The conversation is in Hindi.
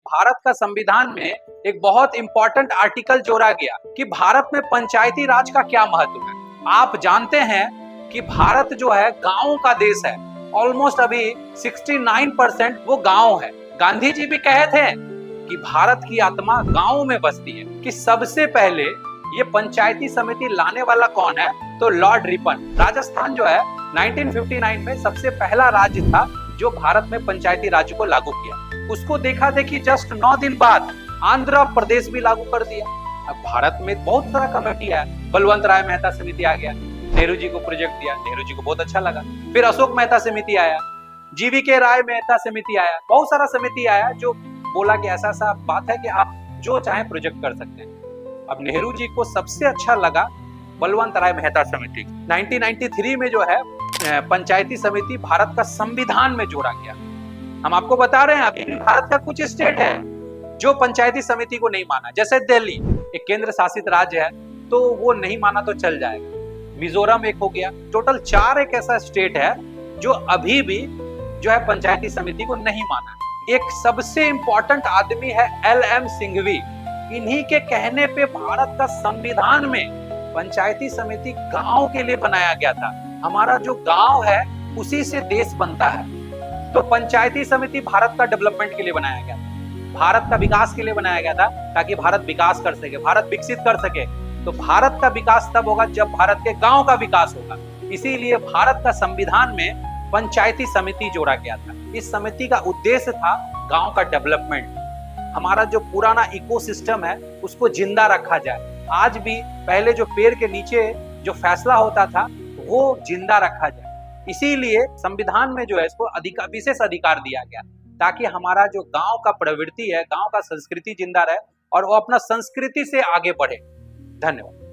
भारत का संविधान में एक बहुत इंपॉर्टेंट आर्टिकल जोड़ा गया कि भारत में पंचायती राज का क्या महत्व है। आप जानते हैं कि भारत जो है गांवों का देश है। ऑलमोस्ट अभी 69% वो गांव है। गांधी जी भी कहे थे कि भारत की आत्मा गांवों में बसती है। कि सबसे पहले ये पंचायती समिति लाने वाला कौन है, तो लॉर्ड रिपन। राजस्थान जो है 1959 में सबसे पहला राज्य था जो भारत में पंचायती राज को लागू किया। उसको देखा देखी जस्ट 9 दिन बाद आंध्र प्रदेश भी लागू कर दिया। अब भारत में बहुत सारा कमेटी है। बलवंत राय मेहता समिति आ गया, नेहरू जी को प्रोजेक्ट दिया, नेहरू जी को बहुत अच्छा लगा। फिर अशोक मेहता समिति आया, जीवीके राय मेहता समिति आया, बहुत सारा समिति आया जो बोला कि ऐसा ऐसा बात है कि आप जो चाहे प्रोजेक्ट कर सकते हैं। अब नेहरू जी को सबसे अच्छा लगा बलवंत राय मेहता समिति। 1993 में जो है पंचायती समिति भारत का संविधान में जोड़ा गया। हम आपको बता रहे हैं अभी भारत का कुछ स्टेट है जो पंचायती समिति को नहीं माना, जैसे दिल्ली एक केंद्र शासित राज्य है तो वो नहीं माना तो चल जाएगा। मिजोरम एक हो गया। टोटल 4 एक ऐसा स्टेट है जो अभी भी जो है पंचायती समिति को नहीं माना। एक सबसे इंपॉर्टेंट आदमी है LM सिंघवी। इन्हीं के कहने पे भारत का संविधान में पंचायती समिति गांव के लिए बनाया गया था। हमारा जो गांव है उसी से देश बनता है। तो पंचायती समिति भारत का डेवलपमेंट के लिए बनाया गया था, भारत का विकास के लिए बनाया गया था, ताकि भारत विकास कर सके, भारत विकसित कर सके। तो भारत का विकास तब होगा जब भारत के गांव का विकास होगा। इसीलिए भारत का संविधान में पंचायती समिति जोड़ा गया था। इस समिति का उद्देश्य था गांव का डेवलपमेंट। हमारा जो पुराना इकोसिस्टम है उसको जिंदा रखा जाए। आज भी पहले जो पेड़ के नीचे जो फैसला होता था वो जिंदा रखा जाए। इसीलिए संविधान में जो है इसको विशेष अधिकार दिया गया, ताकि हमारा जो गांव का प्रवृत्ति है, गांव का संस्कृति जिंदा रहे और वो अपना संस्कृति से आगे बढ़े। धन्यवाद।